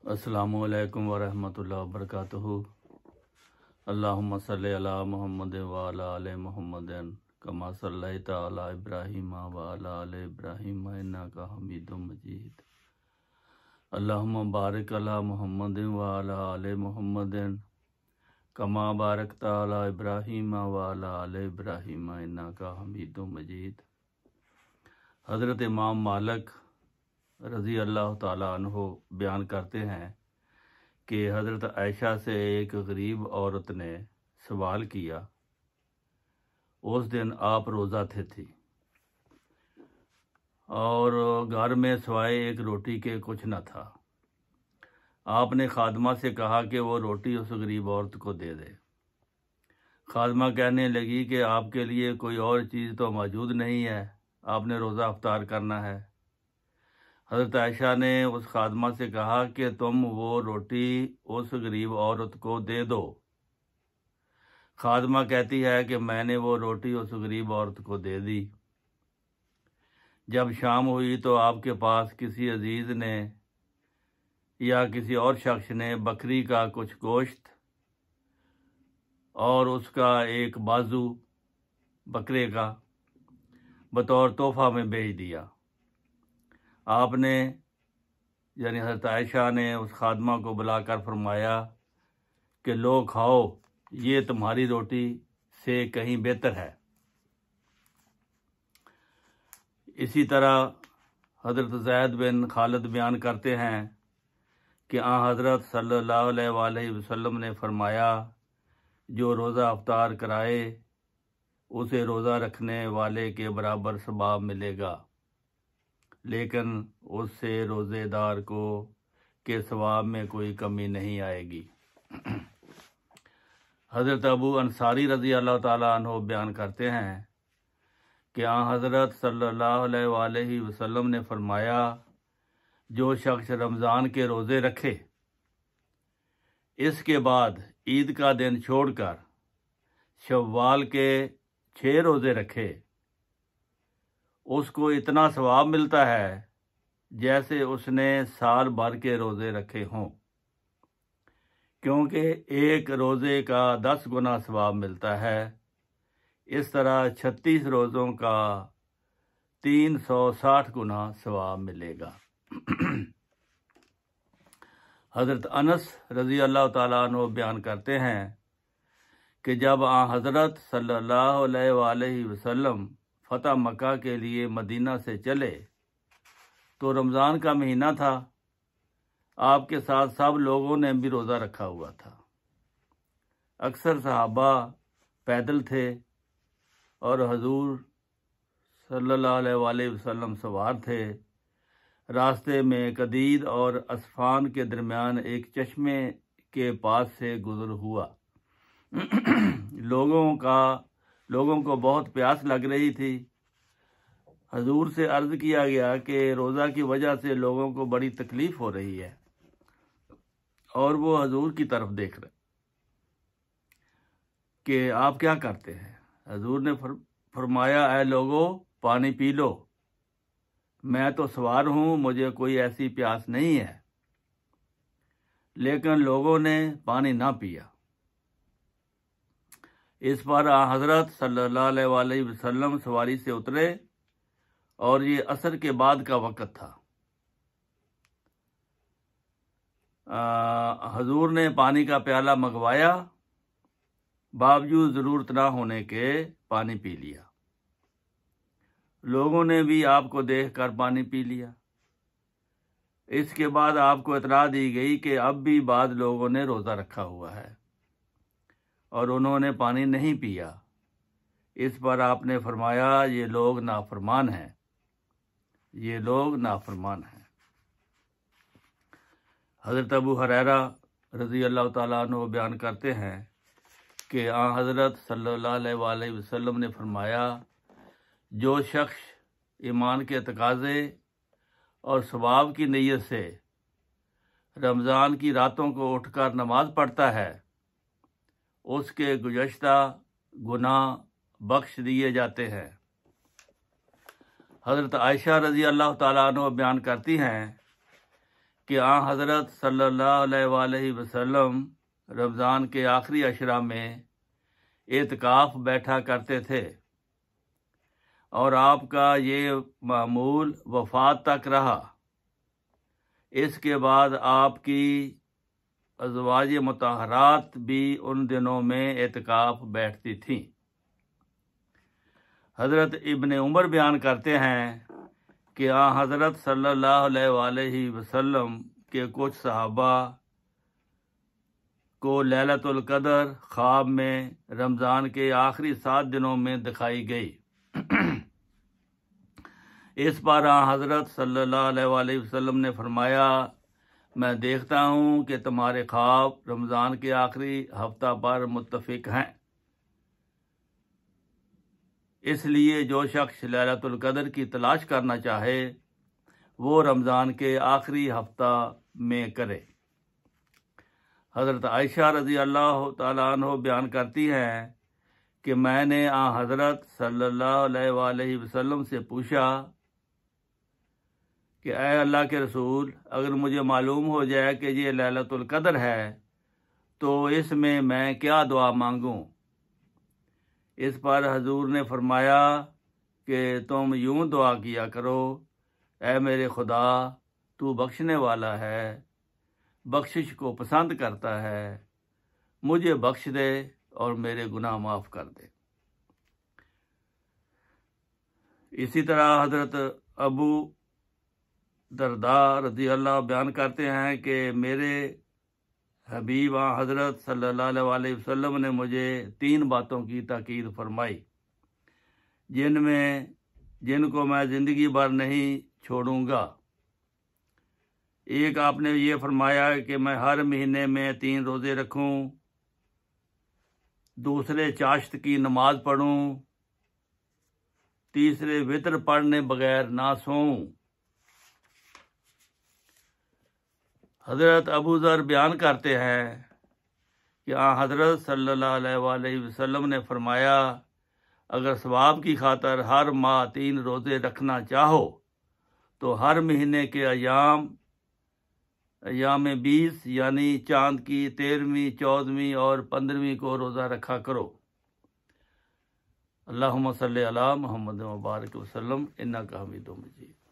السلام علیکم ورحمۃ اللہ وبرکاتہ۔ اللہم صلی علی محمد وعلی آل محمد کما صلیت علی ابراہیم وعلی آل ابراہیم انک حمید مجید۔ اللہم بارک علی محمد وعلی آل محمد کما بارکت علی ابراہیم وعلی آل ابراہیم انک حمید مجید۔ حضرت امام مالک رضی اللہ تعالیٰ عنہ بیان کرتے ہیں کہ حضرت عائشہ سے ایک غریب عورت نے سوال کیا۔ اس دن آپ روزہ تھی اور گھر میں سوائے ایک روٹی کے کچھ نہ تھا۔ آپ نے خادمہ سے کہا کہ وہ روٹی اس غریب عورت کو دے دے۔ خادمہ کہنے لگی کہ آپ کے لیے کوئی اور چیز تو موجود نہیں ہے، آپ نے روزہ افطار کرنا ہے۔ حضرت عائشہ نے اس خادمہ سے کہا کہ تم وہ روٹی اس غریب عورت کو دے دو۔ خادمہ کہتی ہے کہ میں نے وہ روٹی اس غریب عورت کو دے دی۔ جب شام ہوئی تو آپ کے پاس کسی عزیز نے یا کسی اور شخص نے بکری کا کچھ گوشت اور اس کا ایک بازو بکرے کا بطور تحفہ میں بھیج دیا۔ آپ نے یعنی حضرت عائشہ نے اس خادمہ کو بلا کر فرمایا کہ لو کھاؤ، یہ تمہاری روٹی سے کہیں بہتر ہے۔ اسی طرح حضرت زید بن خالد بیان کرتے ہیں کہ حضرت صلی اللہ علیہ وآلہ وسلم نے فرمایا، جو روزہ افطار کرائے اسے روزہ رکھنے والے کے برابر ثواب ملے گا، لیکن اس سے روزے دار کو کے ثواب میں کوئی کمی نہیں آئے گی۔ حضرت ابو انصاری رضی اللہ تعالیٰ عنہ بیان کرتے ہیں کہ حضرت صلی اللہ علیہ وآلہ وسلم نے فرمایا، جو شخص رمضان کے روزے رکھے، اس کے بعد عید کا دن چھوڑ کر شوال کے 6 روزے رکھے، اس کو اتنا ثواب ملتا ہے جیسے اس نے سال بھر کے روزے رکھے ہوں، کیونکہ ایک روزے کا 10 گنا ثواب ملتا ہے۔ اس طرح 36 روزوں کا 360 گنا ثواب ملے گا۔ حضرت انس رضی اللہ تعالیٰ عنہ بیان کرتے ہیں کہ جب حضرت صلی اللہ علیہ وآلہ وسلم فتح مکہ کے لیے مدینہ سے چلے تو رمضان کا مہینہ تھا۔ آپ کے ساتھ سب لوگوں نے بھی روزہ رکھا ہوا تھا۔ اکثر صحابہ پیدل تھے اور حضور صلی اللہ علیہ وآلہ وسلم سوار تھے۔ راستے میں قدید اور اسفان کے درمیان ایک چشمے کے پاس سے گزر ہوا۔ لوگوں کو بہت پیاس لگ رہی تھی۔ حضور سے عرض کیا گیا کہ روزہ کی وجہ سے لوگوں کو بڑی تکلیف ہو رہی ہے، اور وہ حضور کی طرف دیکھ رہے کہ آپ کیا کرتے ہیں۔ حضور نے فرمایا، اے لوگو، پانی پی لو، میں تو سوار ہوں، مجھے کوئی ایسی پیاس نہیں ہے۔ لیکن لوگوں نے پانی نہ پیا۔ اس پر حضرت صلی اللہ علیہ وآلہ وسلم سواری سے اترے اور یہ عصر کے بعد کا وقت تھا۔ حضور نے پانی کا پیالہ منگوایا، باوجود ضرورت نہ ہونے کے پانی پی لیا۔ لوگوں نے بھی آپ کو دیکھ کر پانی پی لیا۔ اس کے بعد آپ کو اطلاع دی گئی کہ اب بھی بعض لوگوں نے روزہ رکھا ہوا ہے اور انہوں نے پانی نہیں پیا۔ اس پر آپ نے فرمایا، یہ لوگ نافرمان ہیں، یہ لوگ نافرمان ہیں۔ حضرت ابو ہریرہ رضی اللہ تعالیٰ عنہ بیان کرتے ہیں کہ حضرت صلی اللہ علیہ وآلہ وسلم نے فرمایا، جو شخص ایمان کے تقاضے اور ثواب کی نیت سے رمضان کی راتوں کو اٹھ کر نماز پڑھتا ہے، اس کے گزشتہ گناہ بخش دیے جاتے ہیں۔ حضرت عائشہ رضی اللہ تعالیٰ عنہ بیان کرتی ہیں کہ حضرت صلی اللہ علیہ وآلہ وسلم رمضان کے آخری عشرہ میں اعتکاف بیٹھا کرتے تھے، اور آپ کا یہ معمول وفات تک رہا۔ اس کے بعد آپ کی ازواج مطہرات بھی ان دنوں میں اعتکاف بیٹھتی تھیں۔ حضرت ابن عمر بیان کرتے ہیں کہ حضرت صلی اللہ علیہ وآلہ وسلم کے کچھ صحابہ کو لیلۃ القدر خواب میں رمضان کے آخری 7 دنوں میں دکھائی گئی۔ اس پر حضرت صلی اللہ علیہ وآلہ وسلم نے فرمایا، میں دیکھتا ہوں کہ تمہارے خواب رمضان کے آخری ہفتہ پر متفق ہیں، اس لیے جو شخص لیلۃ القدر کی تلاش کرنا چاہے وہ رمضان کے آخری ہفتہ میں کرے۔ حضرت عائشہ رضی اللہ تعالیٰ عنہ بیان کرتی ہیں کہ میں نے حضرت صلی اللہ علیہ وآلہ وسلم سے پوچھا کہ اے اللہ کے رسول، اگر مجھے معلوم ہو جائے کہ یہ لیلۃ القدر ہے تو اس میں کیا دعا مانگوں؟ اس پر حضور نے فرمایا کہ تم یوں دعا کیا کرو، اے میرے خدا، تو بخشنے والا ہے، بخشش کو پسند کرتا ہے، مجھے بخش دے اور میرے گناہ معاف کر دے۔ اسی طرح حضرت ابو درداء رضی اللہ بیان کرتے ہیں کہ میرے حبیب حضرت صلی اللہ علیہ وآلہ وسلم نے مجھے 3 باتوں کی تاکید فرمائی جن کو میں زندگی بھر نہیں چھوڑوں گا۔ ایک آپ نے یہ فرمایا کہ میں ہر مہینے میں 3 روزے رکھوں، دوسرے چاشت کی نماز پڑھوں، تیسرے وطر پڑھنے بغیر نہ سوؤں۔ حضرت ابو ذر بیان کرتے ہیں کہ حضرت صلی اللہ علیہ وآلہ وسلم نے فرمایا، اگر ثواب کی خاطر ہر ماہ 3 روزے رکھنا چاہو تو ہر مہینے کے ایام 20 یعنی چاند کی 13ویں، 14ویں اور 15ویں کو روزہ رکھا کرو۔ اللہم صلی علی محمد وبارک وسلم، انک حمید مجید۔